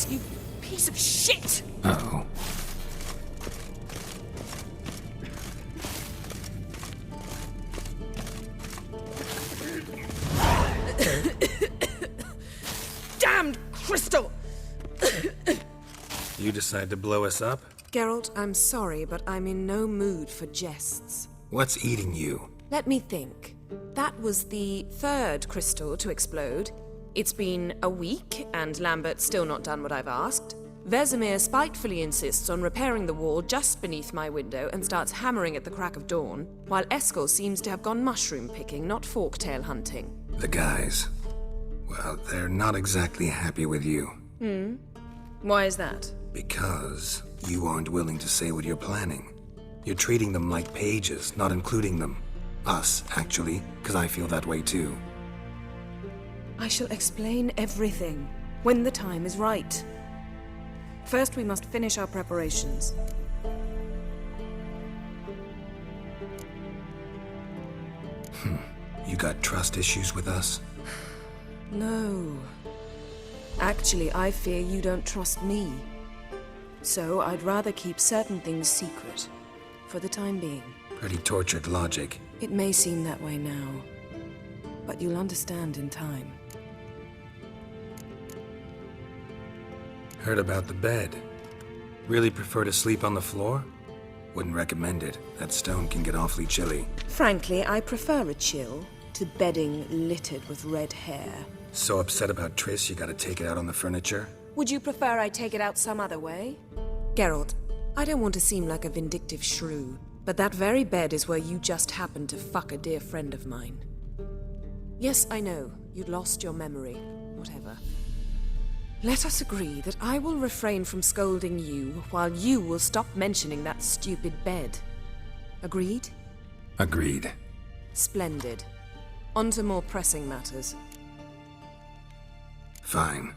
this, you piece of shit! Uh-oh. Damned crystal! You decide to blow us up? Geralt, I'm sorry, but I'm in no mood for jests. What's eating you? Let me think. That was the third crystal to explode. It's been a week, and Lambert's still not done what I've asked. Vesemir spitefully insists on repairing the wall just beneath my window and starts hammering at the crack of dawn, while Eskel seems to have gone mushroom picking, not forktail hunting. The guys. Well, they're not exactly happy with you. Why is that? Because you aren't willing to say what you're planning. You're treating them like pages, not including them. Us, actually, because I feel that way too. I shall explain everything when the time is right. First, we must finish our preparations. You got trust issues with us? No. Actually, I fear you don't trust me. So I'd rather keep certain things secret, for the time being. Pretty tortured logic. It may seem that way now, but you'll understand in time. Heard about the bed. Really prefer to sleep on the floor? Wouldn't recommend it. That stone can get awfully chilly. Frankly, I prefer a chill to bedding littered with red hair. So upset about Triss you gotta take it out on the furniture? Would you prefer I take it out some other way? Geralt, I don't want to seem like a vindictive shrew, but that very bed is where you just happened to fuck a dear friend of mine. Yes, I know, you'd lost your memory. Whatever. Let us agree that I will refrain from scolding you while you will stop mentioning that stupid bed. Agreed? Agreed. Splendid. On to more pressing matters. Fine.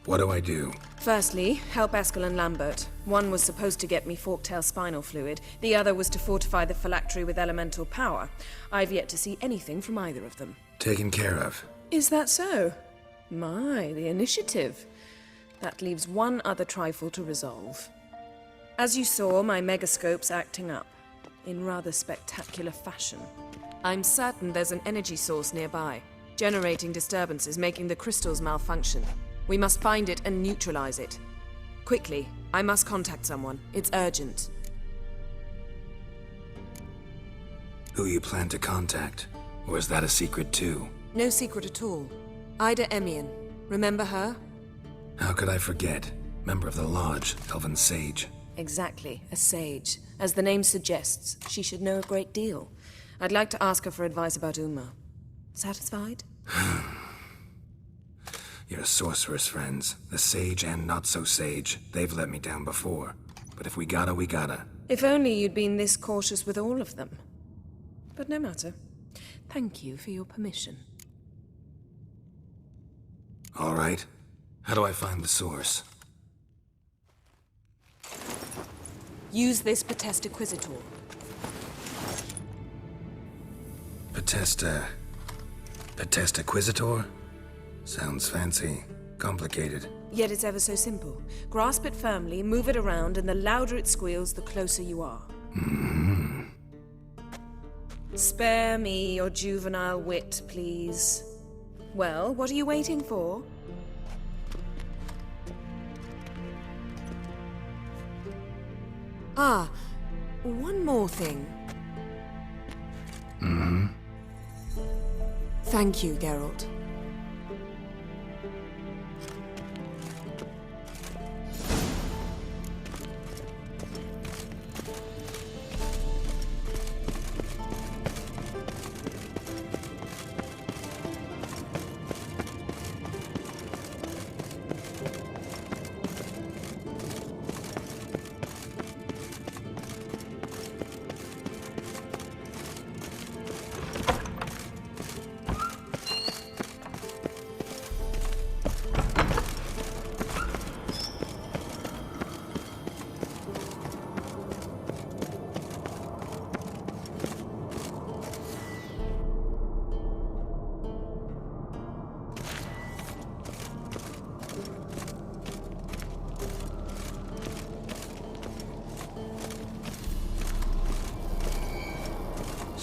What do I do? Firstly, help Eskel and Lambert. One was supposed to get me forktail spinal fluid, the other was to fortify the phylactery with elemental power. I've yet to see anything from either of them. Taken care of. Is that so? My, the initiative. That leaves one other trifle to resolve. As you saw, my megascope's acting up, in rather spectacular fashion. I'm certain there's an energy source nearby, generating disturbances, making the crystals malfunction. We must find it and neutralize it. Quickly, I must contact someone. It's urgent. Who you plan to contact? Or is that a secret too? No secret at all. Ida Emian. Remember her? How could I forget? Member of the Lodge, Elven Sage. Exactly, a sage. As the name suggests, she should know a great deal. I'd like to ask her for advice about Uma. Satisfied? Your sorceress friends, the sage and not-so-sage, they've let me down before. But if we gotta, we gotta. If only you'd been this cautious with all of them. But no matter. Thank you for your permission. All right. How do I find the source? Use this Potestaquizator. Potestaquizator? Sounds fancy. Complicated. Yet it's ever so simple. Grasp it firmly, move it around, and the louder it squeals, the closer you are. Spare me your juvenile wit, please. Well, what are you waiting for? Ah, one more thing. Thank you, Geralt.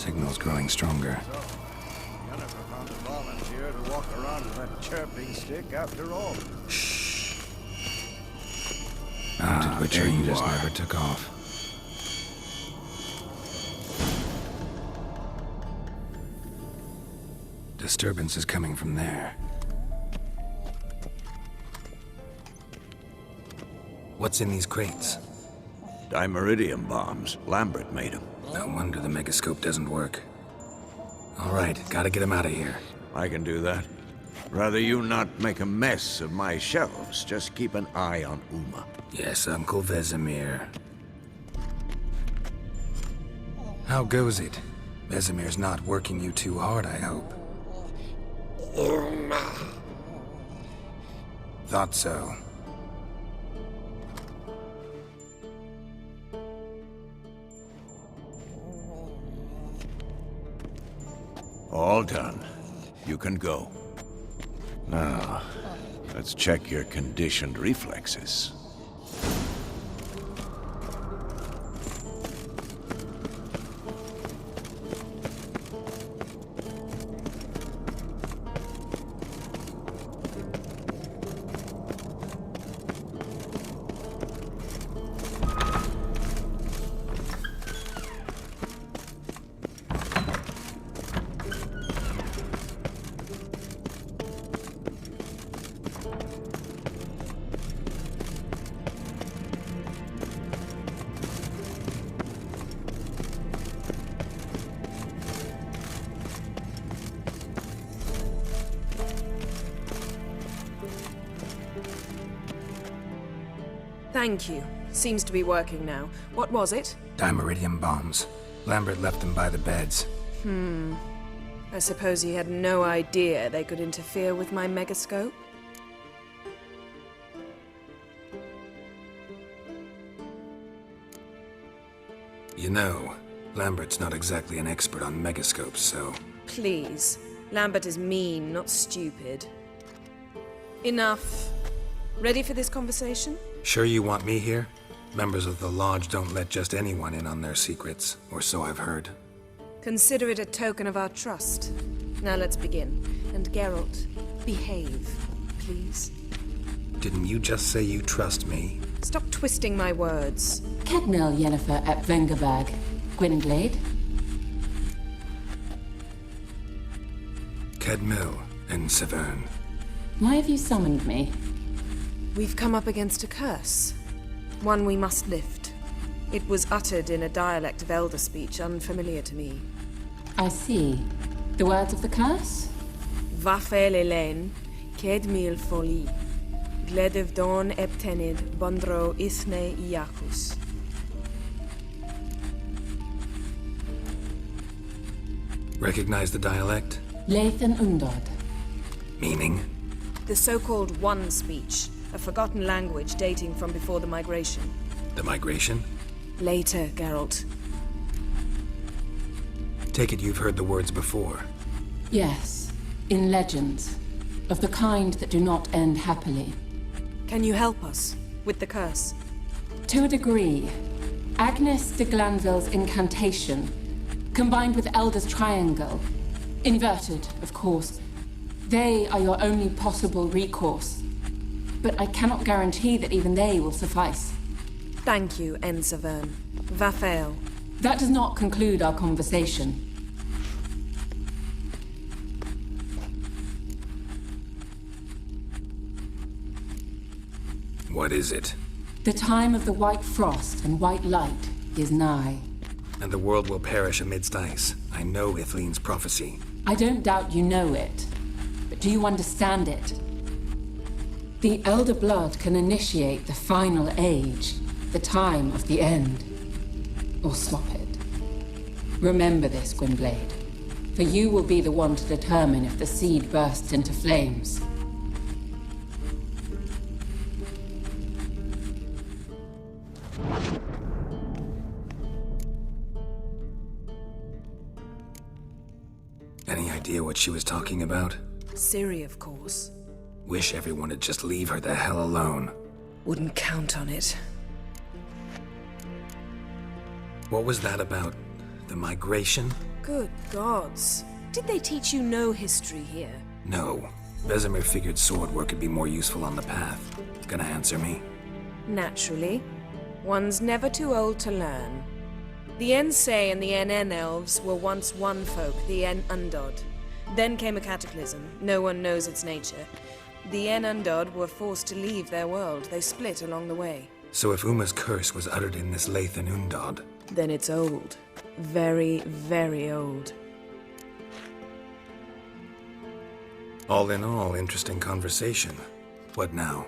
signal's growing stronger. Yennefer found a volunteer to walk around with that chirping stick after all. Mounted Witcher there you just are. never took off. Disturbance is coming from there. What's in these crates? Dimeridium bombs. Lambert made them. No wonder the megascope doesn't work. All right, gotta get him out of here. I can do that. Rather you not make a mess of my shelves. Just keep an eye on Uma. Yes, Uncle Vesemir. How goes it? Vesemir's not working you too hard, I hope. Thought so. All done. You can go. Now, let's check your conditioned reflexes. Thank you. Seems to be working now. What was it? Dimeridium bombs. Lambert left them by the beds. I suppose he had no idea they could interfere with my megascope? You know, Lambert's not exactly an expert on megascopes, so... Please. Lambert is mean, not stupid. Enough. Ready for this conversation? Sure you want me here? Members of the Lodge don't let just anyone in on their secrets, or so I've heard. Consider it a token of our trust. Now let's begin. And Geralt, behave, please. Didn't you just say you trust me? Stop twisting my words. Cadmel Yennefer at Vengerberg. Gwynblade? Cadmil and Severn. Why have you summoned me? We've come up against a curse. One we must lift. It was uttered in a dialect of Elder speech unfamiliar to me. I see. The words of the curse? Vafel Elen, Kedmil Foli, Gledev Don Eptenid, Bondro Ithne Iacus. Recognize the dialect? Lathan Undod. Meaning? The so-called One speech, a forgotten language dating from before the migration. The migration? Later, Geralt. Take it you've heard the words before. Yes, in legends. Of the kind that do not end happily. Can you help us with the curse? To a degree, Agnes de Glanville's incantation, combined with Elder's triangle, inverted, of course, they are your only possible recourse. But I cannot guarantee that even they will suffice. Thank you, En Severn. Vafel. That does not conclude our conversation. What is it? The time of the white frost and white light is nigh. And the world will perish amidst ice. I know Ithleen's prophecy. I don't doubt you know it, but do you understand it? The Elder Blood can initiate the final age, the time of the end. Or stop it. Remember this, Gwynblade, for you will be the one to determine if the seed bursts into flames. Any idea what she was talking about? Ciri, of course. Wish everyone would just leave her the hell alone. Wouldn't count on it. What was that about? The migration? Good gods. Did they teach you no history here? No. Vesemir figured sword work could be more useful on the path. Gonna answer me? Naturally. One's never too old to learn. The Ensei and the NN elves were once one folk, the En Undod. Then came a cataclysm. No one knows its nature. The En Undod were forced to leave their world. They split along the way. So if Uma's curse was uttered in this Lathan Undod, Then it's old. Very, very old. all in all, interesting conversation. What now?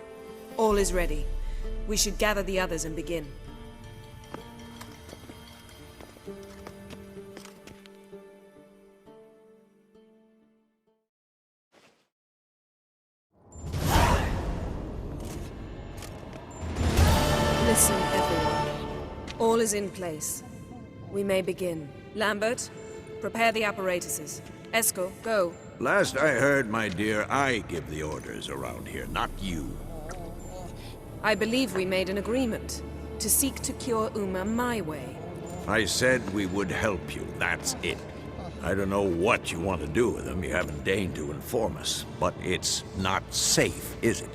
All is ready. We should gather the others and begin. Listen, everyone. All is in place. We may begin. Lambert, prepare the apparatuses. Eskel, go. Last I heard, my dear, I give the orders around here, not you. I believe we made an agreement to seek to cure Uma my way. I said we would help you, that's it. I don't know what you want to do with them, you haven't deigned to inform us. But it's not safe, is it?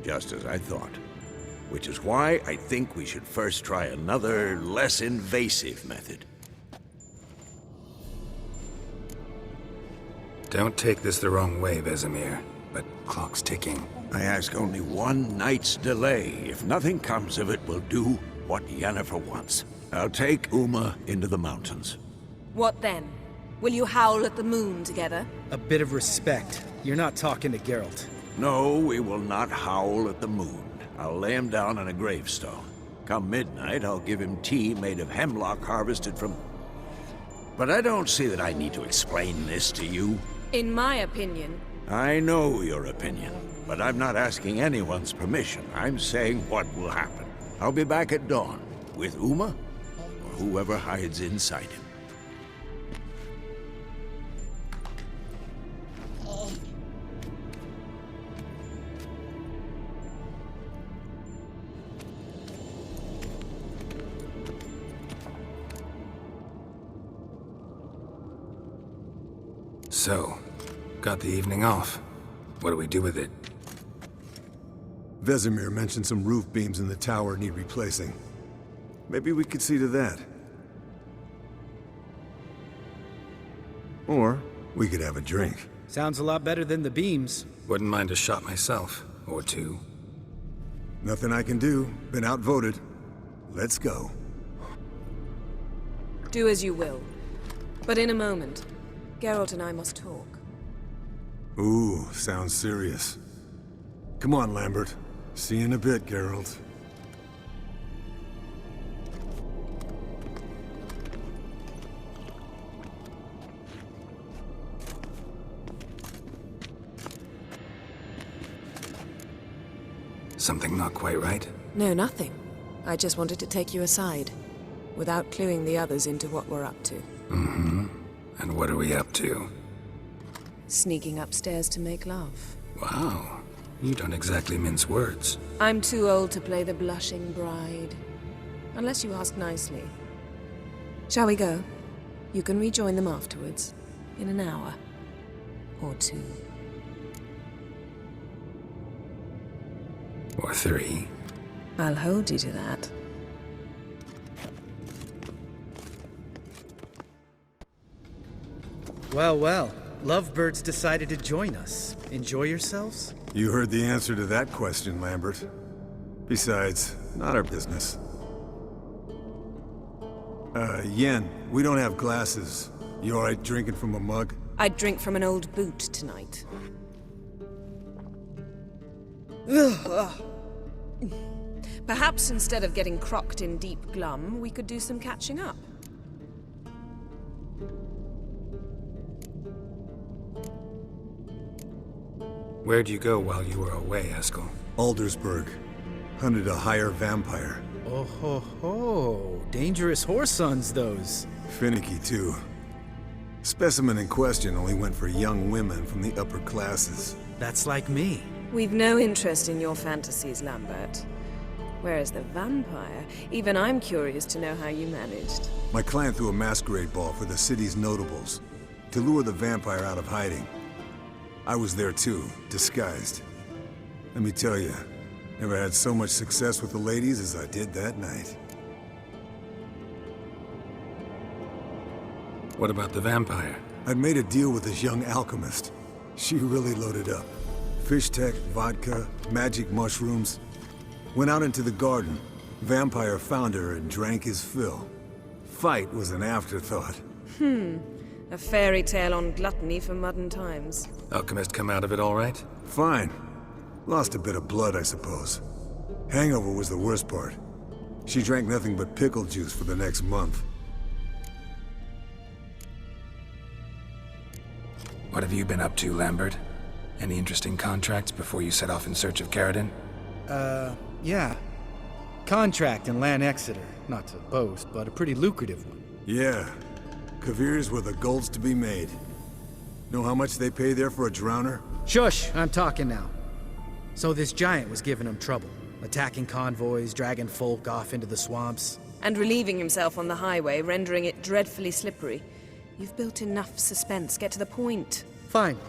Just as I thought. Which is why I think we should first try another, less invasive method. Don't take this the wrong way, Vesemir, but clock's ticking. I ask only one night's delay. If nothing comes of it, we'll do what Yennefer wants. I'll take Uma into the mountains. What then? Will you howl at the moon together? A bit of respect. You're not talking to Geralt. No, we will not howl at the moon. I'll lay him down on a gravestone. Come midnight, I'll give him tea made of hemlock harvested from... But I don't see that I need to explain this to you. In my opinion, I know your opinion, but I'm not asking anyone's permission. I'm saying what will happen. I'll be back at dawn, with Uma, or whoever hides inside him. So, got the evening off. What do we do with it? Vesemir mentioned some roof beams in the tower need replacing. Maybe we could see to that. Or we could have a drink. Sounds a lot better than the beams. Wouldn't mind a shot myself, or two. Nothing I can do. Been outvoted. Let's go. do as you will. But in a moment, Geralt and I must talk. Ooh, sounds serious. Come on, Lambert. See you in a bit, Geralt. Something not quite right? No, nothing. I just wanted to take you aside, without cluing the others into what we're up to. Mm-hmm. And what are we up to? Sneaking upstairs to make love. Wow. You don't exactly mince words. I'm too old to play the blushing bride. Unless you ask nicely. Shall we go? You can rejoin them afterwards. In an hour. Or two. Or three. I'll hold you to that. Well, well. Lovebirds decided to join us. Enjoy yourselves? You heard the answer to that question, Lambert. Besides, not our business. Yen, we don't have glasses. You alright drinking from a mug? I'd drink from an old boot tonight. Perhaps instead of getting crocked in deep glum, we could do some catching up. Where'd you go while you were away, Eskel? Aldersburg. Hunted a higher vampire. Oh ho ho. Dangerous whoresons, those. Finicky, too. Specimen in question only went for young women from the upper classes. That's like me. We've no interest in your fantasies, Lambert. Whereas the vampire, even I'm curious to know how you managed. My client threw a masquerade ball for the city's notables to lure the vampire out of hiding. I was there too, disguised. Let me tell you, never had so much success with the ladies as I did that night. What about the vampire? I'd made a deal with this young alchemist. She really loaded up. Fish tech, vodka, magic mushrooms. Went out into the garden. Vampire found her and drank his fill. Fight was an afterthought. A fairy tale on gluttony for modern times. Alchemist come out of it all right? Fine. Lost a bit of blood, I suppose. Hangover was the worst part. She drank nothing but pickle juice for the next month. What have you been up to, Lambert? Any interesting contracts before you set off in search of Caridin? Yeah. Contract in Lan Exeter. Not to boast, but a pretty lucrative one. Yeah. Kavir's were the gold's to be made. Know how much they pay there for a drowner? Shush! I'm talking now. So this giant was giving him trouble. Attacking convoys, dragging folk off into the swamps. And relieving himself on the highway, rendering it dreadfully slippery. You've built enough suspense. Get to the point. Fine.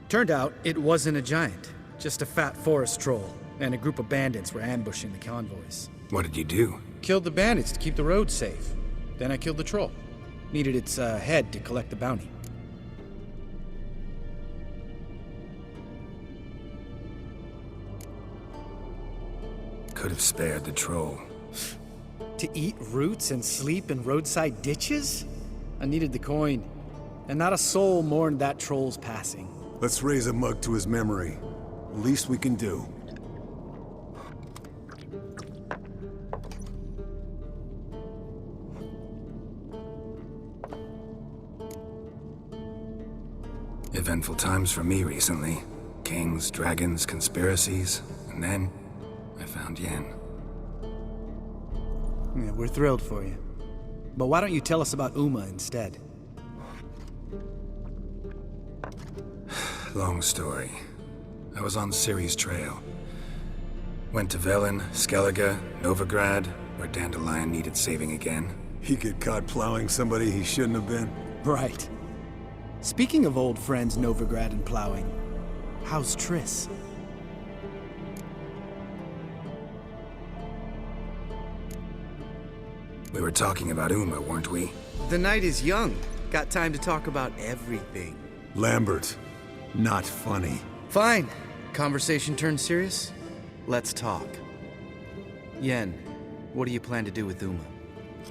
Turned out it wasn't a giant. Just a fat forest troll. And a group of bandits were ambushing the convoys. What did you do? Killed the bandits to keep the road safe. Then I killed the troll. Needed its head to collect the bounty. Could have spared the troll. To eat roots and sleep in roadside ditches? I needed the coin. And not a soul mourned that troll's passing. Let's raise a mug to his memory. Least we can do. Eventful times for me recently. Kings, dragons, conspiracies, and then I found Yen. Yeah, we're thrilled for you. But why don't you tell us about Uma instead? Long story. I was on Ciri's trail. Went to Velen, Skellige, Novigrad, where Dandelion needed saving again. He get caught plowing somebody he shouldn't have been. Right. Speaking of old friends Novigrad and plowing, how's Triss? We were talking about Uma, weren't we? The night is young. Got time to talk about everything. Lambert. Not funny. Fine. Conversation turned serious? Let's talk. Yen, what do you plan to do with Uma?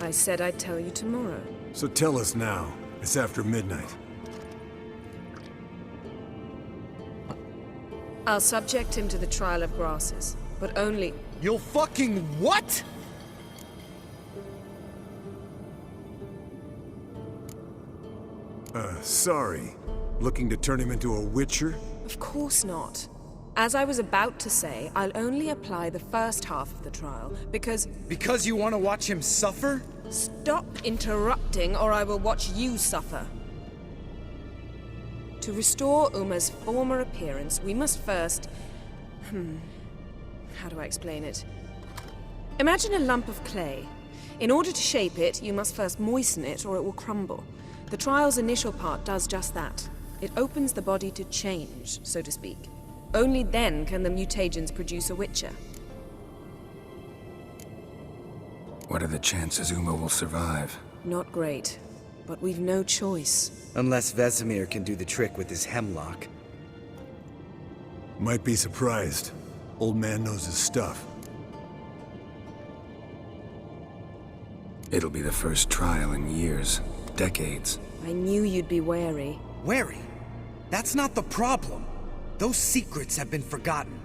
I said I'd tell you tomorrow. So tell us now. It's after midnight. I'll subject him to the trial of grasses, but only... You'll fucking what? Sorry. Looking to turn him into a witcher? Of course not. As I was about to say, I'll only apply the first half of the trial, because... Because you want to watch him suffer? Stop interrupting, or I will watch you suffer. To restore Uma's former appearance, we must first... How do I explain it? Imagine a lump of clay. In order to shape it, you must first moisten it, or it will crumble. The trial's initial part does just that. It opens the body to change, so to speak. Only then can the mutagens produce a witcher. What are the chances Uma will survive? Not great, but we've no choice. Unless Vesemir can do the trick with his hemlock. Might be surprised. Old man knows his stuff. It'll be the first trial in years, decades. I knew you'd be wary. Wary? That's not the problem. Those secrets have been forgotten,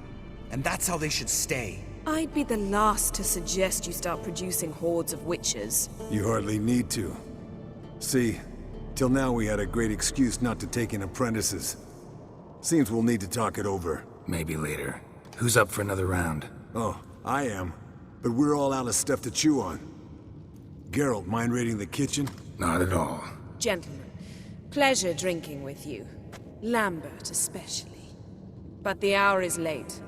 and that's how they should stay. I'd be the last to suggest you start producing hordes of witches. You hardly need to. See, till now we had a great excuse not to take in apprentices. Seems we'll need to talk it over. Maybe later. Who's up for another round? Oh, I am. But we're all out of stuff to chew on. Geralt, mind raiding the kitchen? Not at all. Gentlemen, pleasure drinking with you. Lambert especially. But the hour is late.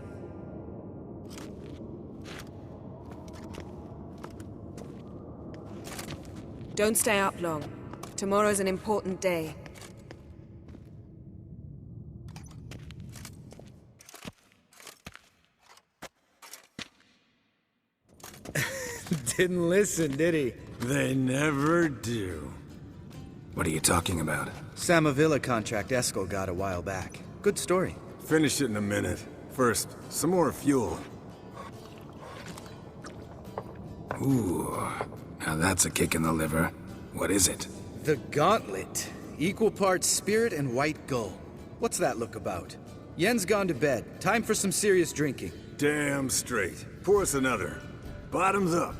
Don't stay up long. Tomorrow's an important day. Didn't listen, did he? They never do. What are you talking about? Samavilla contract Eskel got a while back. Good story. Finish it in a minute. First, some more fuel. Ooh, now that's a kick in the liver. What is it? The Gauntlet. Equal parts spirit and white gull. What's that look about? Yen's gone to bed. Time for some serious drinking. Damn straight. Pour us another. Bottoms up.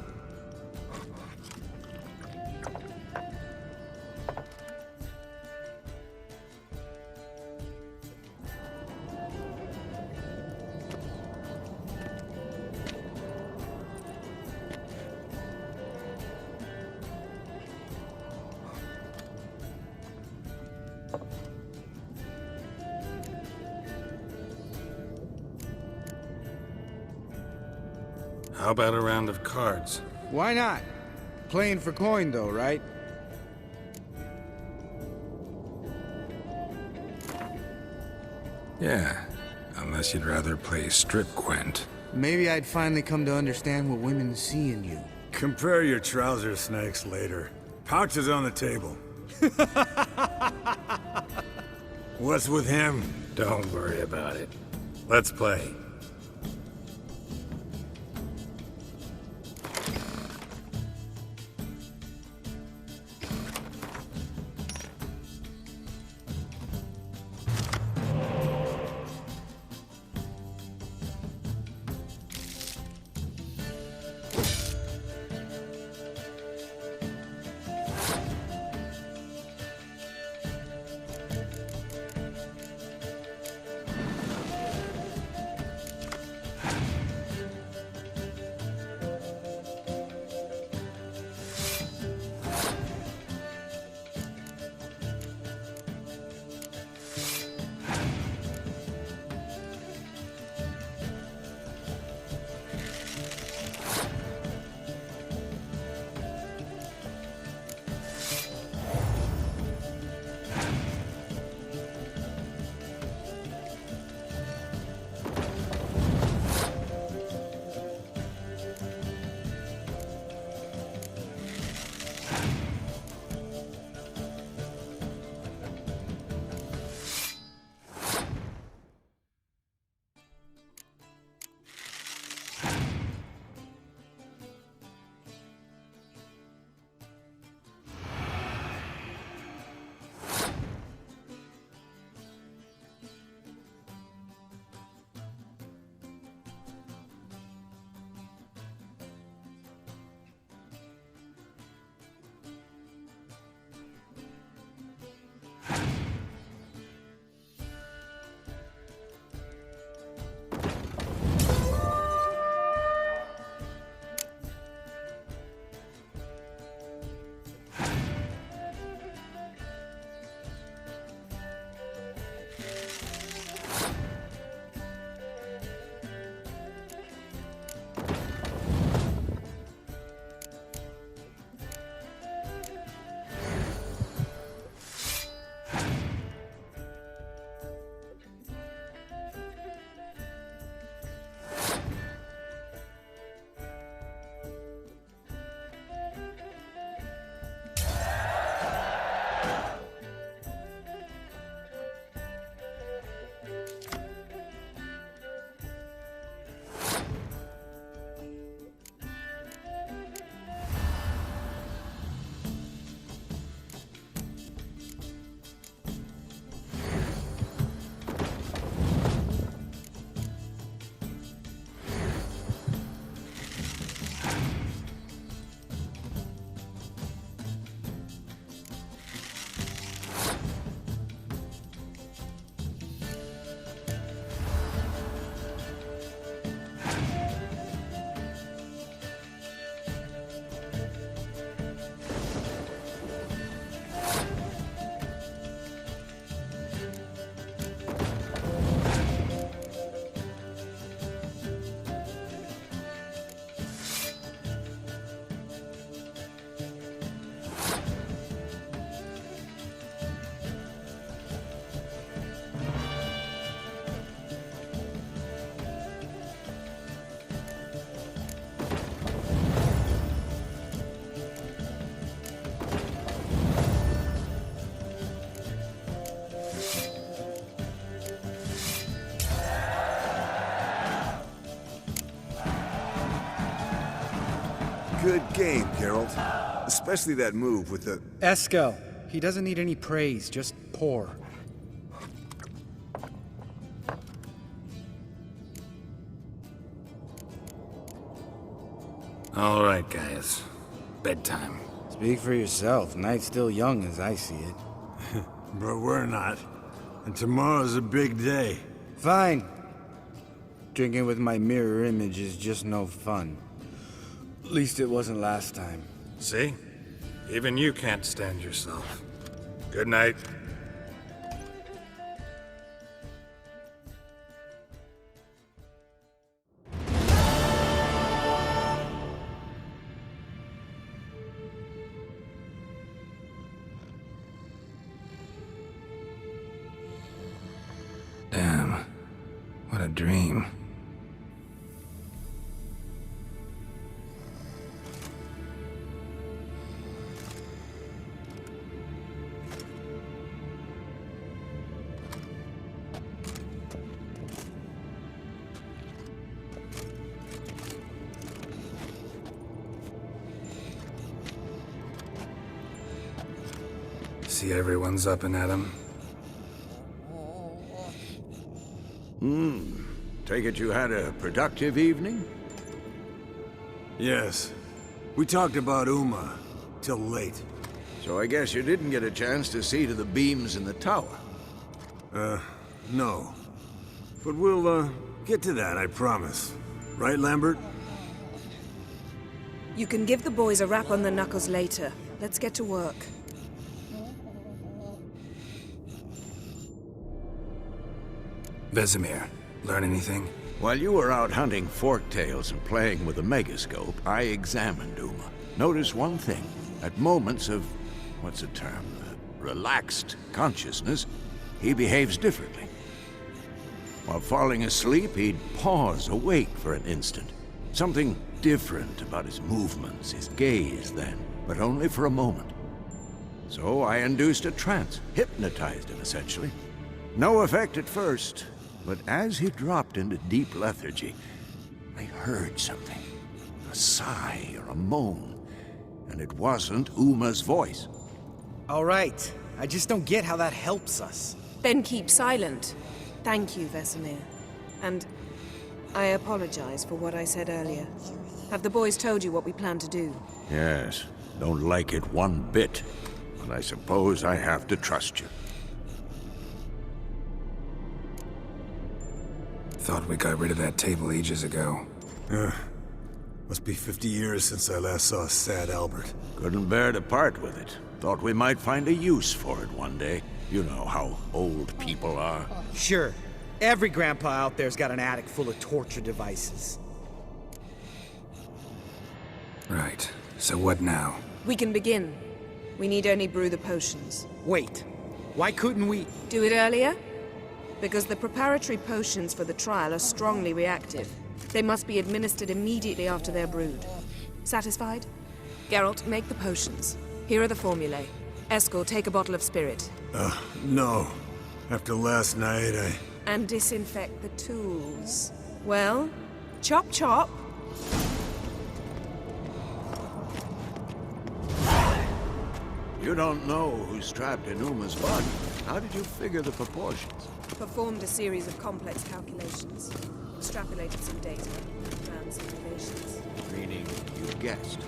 How about a round of cards? Why not? Playing for coin, though, right? Yeah, unless you'd rather play strip Gwent. Maybe I'd finally come to understand what women see in you. Compare your trouser snakes later. Pouch is on the table. What's with him? Don't worry about it. Let's play. good game, Geralt. Especially that move with the... Eskel, he doesn't need any praise, just pour. All right, guys. Bedtime. Speak for yourself. Night's still young as I see it. But we're not. And tomorrow's a big day. Fine. Drinking with my mirror image is just no fun. At least it wasn't last time. See? Even you can't stand yourself. Good night. Damn. What a dream. See everyone's up and at 'em. Take it you had a productive evening? Yes. We talked about Uma till late. So I guess you didn't get a chance to see to the beams in the tower. No. But we'll, get to that, I promise. Right, Lambert? You can give the boys a rap on the knuckles later. Let's get to work. Vesemir, learn anything? While you were out hunting forktails and playing with a megascope, I examined Uma. Noticed one thing. At moments of, what's the term, relaxed consciousness, he behaves differently. While falling asleep, he'd pause awake for an instant. Something different about his movements, his gaze then, but only for a moment. So I induced a trance, hypnotized him essentially. No effect at first, but as he dropped into deep lethargy, I heard something. A sigh or a moan, and it wasn't Uma's voice. All right. I just don't get how that helps us. Then keep silent. Thank you, Vesemir. And I apologize for what I said earlier. Have the boys told you what we plan to do? Yes, don't like it one bit, but I suppose I have to trust you. Thought we got rid of that table ages ago. Must be 50 years since I last saw sad Albert. Couldn't bear to part with it. Thought we might find a use for it one day. You know how old people are. Sure. Every grandpa out there's got an attic full of torture devices. Right. So what now? We can begin. We need only brew the potions. Wait. Why couldn't we... Do it earlier? Because the preparatory potions for the trial are strongly reactive. They must be administered immediately after they're brewed. Satisfied? Geralt, make the potions. Here are the formulae. Eskel, take a bottle of spirit. No. After last night, And disinfect the tools. Well, chop chop. You don't know who's trapped in Uma's body. How did you figure the proportions? Performed a series of complex calculations. Extrapolated some data. Found some relations. Meaning you guessed.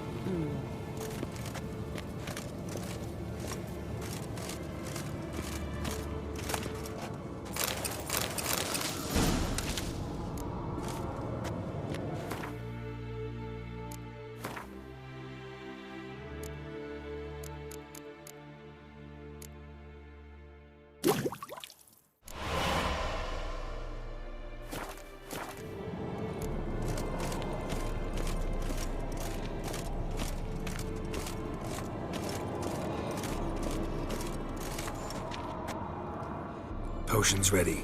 Potions ready.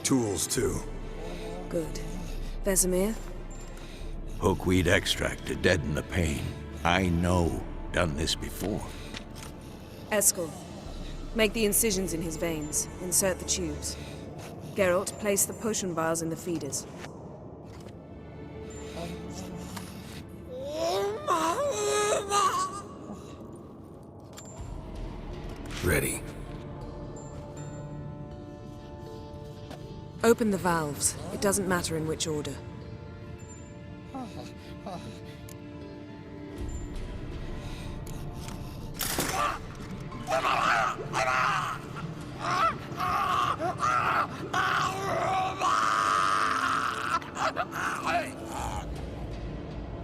tools too. Good. Vesemir? Hookweed extract to deaden the pain. I know. Done this before. Eskel, make the incisions in his veins. Insert the tubes. Geralt, place the potion vials in the feeders. Ready. Open the valves. It doesn't matter in which order.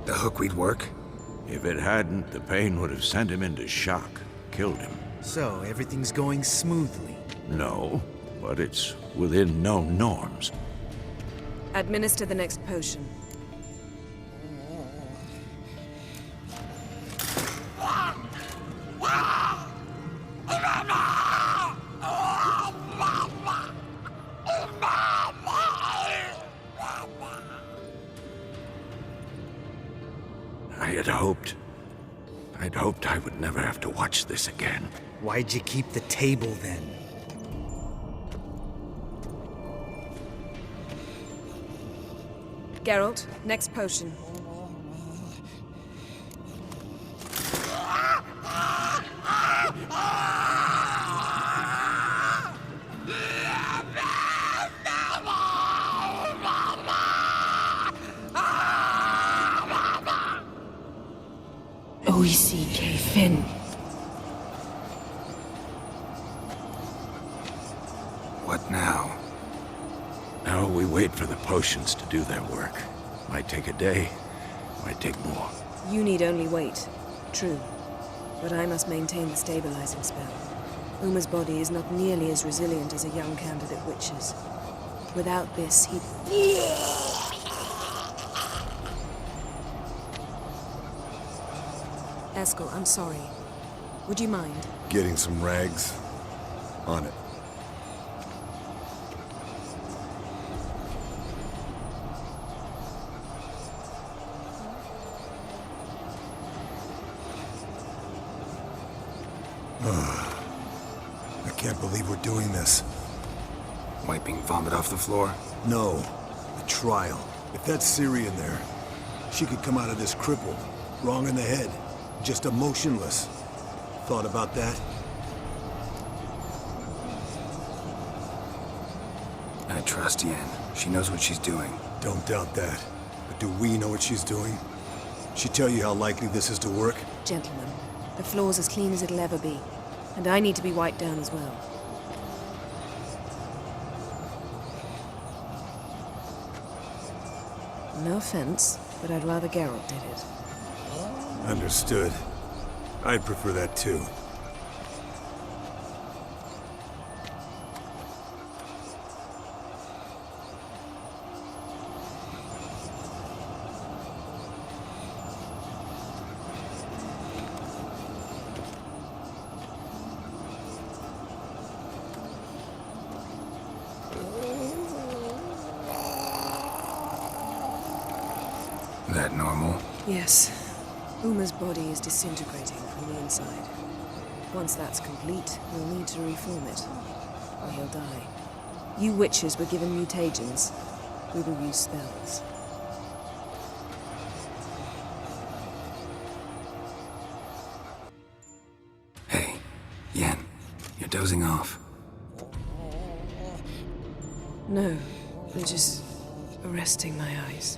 The hookweed work? If it hadn't, the pain would have sent him into shock, killed him. So, everything's going smoothly. No, but it's within known norms. Administer the next potion. I'd hoped I would never have to watch this again. Why'd you keep the table then? Geralt, next potion. O-E-C-K Finn. What now? Now we wait for the potions to do their work. Might take a day, might take more. You need only wait. True. But I must maintain the stabilizing spell. Uma's body is not nearly as resilient as a young candidate witch's. Without this, he... Eskel, I'm sorry. Would you mind? Getting some rags. On it. I can't believe we're doing this. Wiping vomit off the floor? No. The trial. If that's Ciri in there, she could come out of this crippled, wrong in the head, just emotionless. Thought about that? I trust Yen. She knows what she's doing. Don't doubt that. But do we know what she's doing? She tell you how likely this is to work? Gentlemen, the floor's as clean as it'll ever be. And I need to be wiped down as well. No offense, but I'd rather Geralt did it. Understood. I'd prefer that too. That normal? Yes. Uma's body is disintegrating from the inside. Once that's complete, we'll need to reform it, or he'll die. You witches were given mutagens. We will use spells. Hey, Yen, you're dozing off. No, I'm just resting my eyes.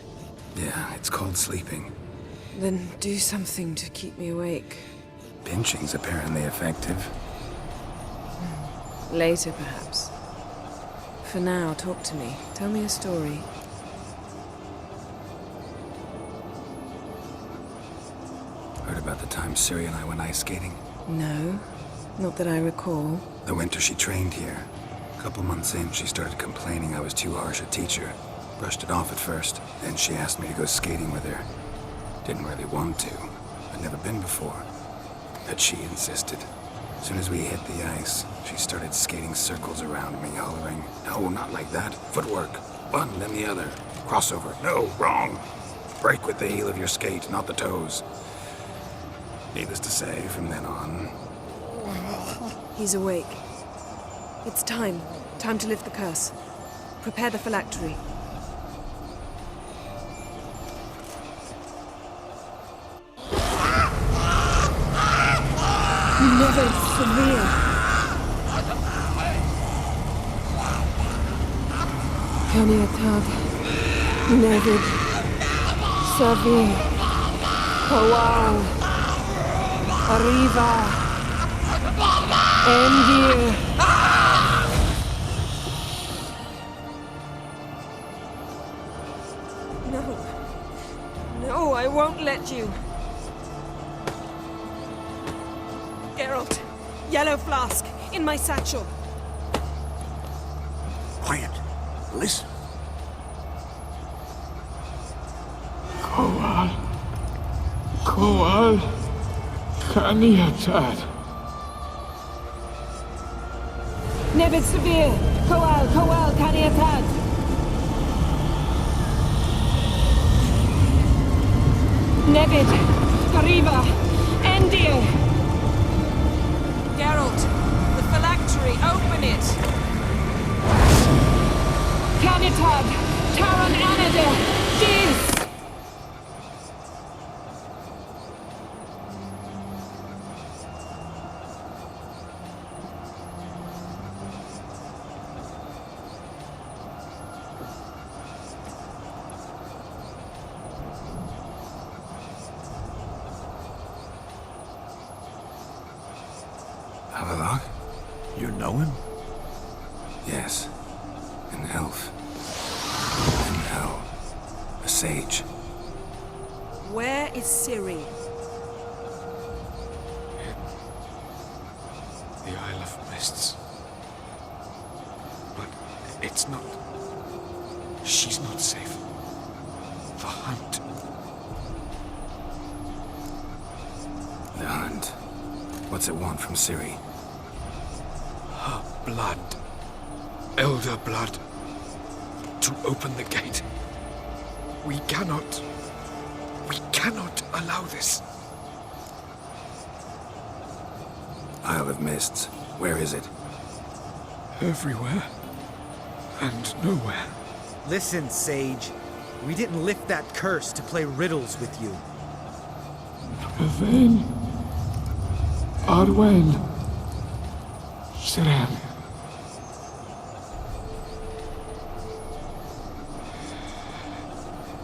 Yeah, it's called sleeping. Then do something to keep me awake. Pinching's apparently effective. Later, perhaps. For now, talk to me. Tell me a story. Heard about the time Ciri and I went ice skating? No, not that I recall. The winter she trained here. A couple months in, she started complaining I was too harsh a teacher. Brushed it off at first, then she asked me to go skating with her. Didn't really want to. I'd never been before. But she insisted. As soon as we hit the ice, she started skating circles around me, hollering, "No, not like that. Footwork. One, then the other. Crossover. No, wrong. Break with the heel of your skate, not the toes." Needless to say, from then on... He's awake. It's time. Time to lift the curse. Prepare the phylactery. Never severe. Kaniatad, Nevid, Savi, Hawal, Arriva, Endir. No. No, I won't let you. Geralt, yellow flask, in my satchel. Quiet. Listen. Koal Kaniatad. Nevid Severe, Koal, Kaniatad. Nevid, Arriva, Endir. Geralt, the phylactery, open it! Kanitad, Taran Anadir, Dis! Havelock? You know him? Yes. An elf. An elf. A sage. Where is Ciri? The Isle of Mists. But it's not... She's not safe. The hunt. The hunt. What's it want from Ciri? Her blood. Elder blood. To open the gate. We cannot allow this. Isle of Mists. Where is it? Everywhere. And nowhere. Listen, Sage. We didn't lift that curse to play riddles with you. Yvain. Arwen. Siran.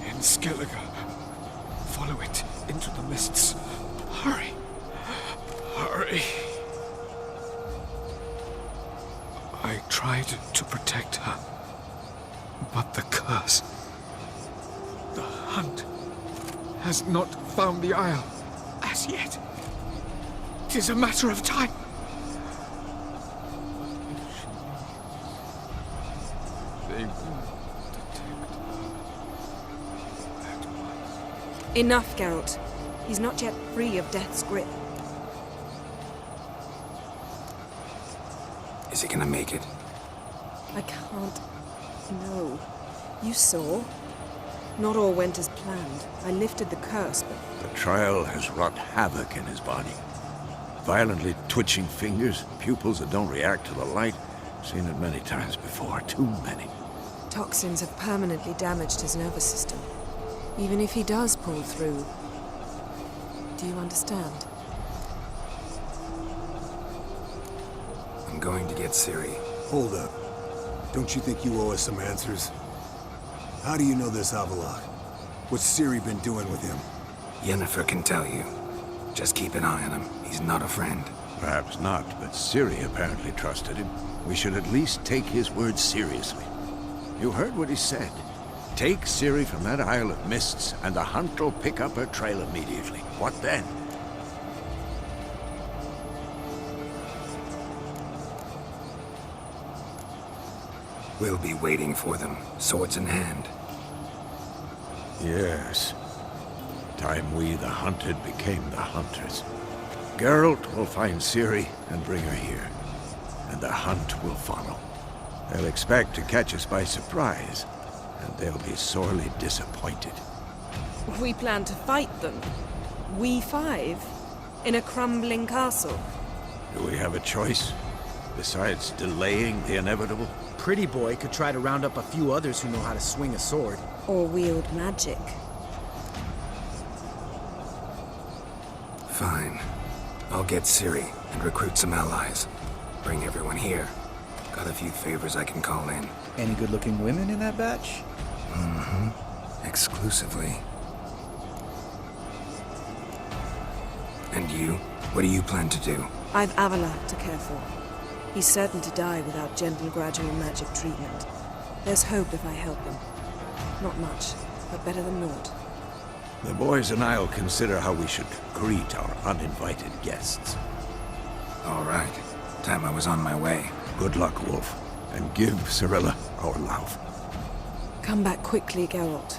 In Skellige. Follow it into the mists. Hurry. Hurry. I tried to protect her. But the curse... The hunt has not found the Isle as yet. It is a matter of time. They will detect her at once. Enough, Geralt. He's not yet free of death's grip. Is he gonna make it? I can't... No. You saw. Not all went as planned. I lifted the curse, but... The trial has wrought havoc in his body. Violently twitching fingers, pupils that don't react to the light. Seen it many times before, too many. Toxins have permanently damaged his nervous system. Even if he does pull through... Do you understand? I'm going to get Ciri. Hold up. Don't you think you owe us some answers? How do you know this Havelock? What's Ciri been doing with him? Yennefer can tell you. Just keep an eye on him. He's not a friend. Perhaps not, but Ciri apparently trusted him. We should at least take his words seriously. You heard what he said. Take Ciri from that Isle of Mists, and the hunt will pick up her trail immediately. What then? We'll be waiting for them, swords in hand. Yes. Time we, the hunted, became the hunters. Geralt will find Ciri and bring her here. And the hunt will follow. They'll expect to catch us by surprise, and they'll be sorely disappointed. We plan to fight them. We five? In a crumbling castle? Do we have a choice? Besides delaying the inevitable? Pretty Boy could try to round up a few others who know how to swing a sword. Or wield magic. Fine. I'll get Ciri and recruit some allies. Bring everyone here. Got a few favors I can call in. Any good-looking women in that batch? Exclusively. And you? What do you plan to do? I've Avila to care for. He's certain to die without gentle, gradual magic treatment. There's hope if I help him. Not much, but better than naught. The boys and I'll consider how we should greet our uninvited guests. All right. Time I was on my way. Good luck, Wolf. And give Cirilla our love. Come back quickly, Geralt.